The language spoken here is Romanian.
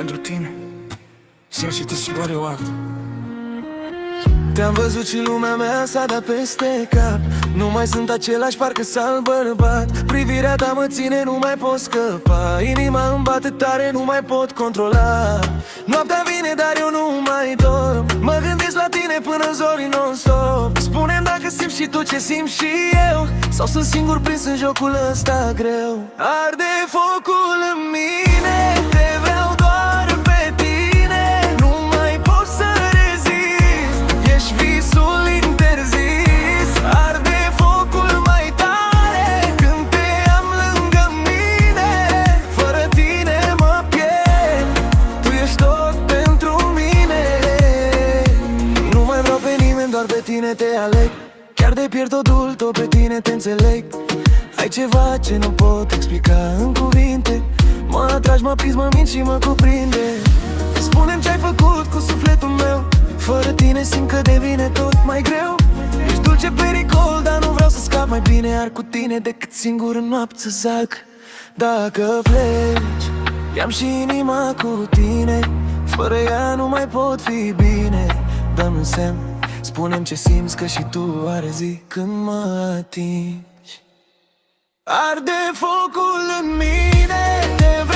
Pentru tine simt și te simt doar eu act. Te-am văzut și lumea mea s-a dat peste cap. Nu mai sunt același, parcă s-al bărbat. Privirea ta mă ține, nu mai pot scăpa. Inima îmi bate tare, nu mai pot controla. Noaptea vine, dar eu nu mai dorm. Mă gândesc la tine până zorii non-stop. Spune-mi dacă simți și tu ce simt și eu, sau sunt singur prins în jocul ăsta greu. Arde focul în mine, te vreau doar pe tine. Nu mai pot să rezist, ești visul interzis. Arde focul mai tare când te am lângă mine. Fără tine mă pierd, tu ești tot pentru mine. Nu mai vreau pe nimeni, doar pe tine te aleg. Chiar de pierd totul, tot pe tine te înțeleg. Ai ceva ce nu pot explica în cuvinte. Mă atragi, mă prinzi, mă minți și mă cuprinde. Spune-mi ce-ai făcut cu sufletul meu. Fără tine simt că devine tot mai greu. Ești dulce pericol, dar nu vreau să scap. Mai bine ar cu tine decât singur în noapte să zac. Dacă pleci, i-am și inima cu tine. Fără ea nu mai pot fi bine. Dă-mi un semn, spune-mi ce simți, că și tu are zi când mă atingi. Arde focul în mine, te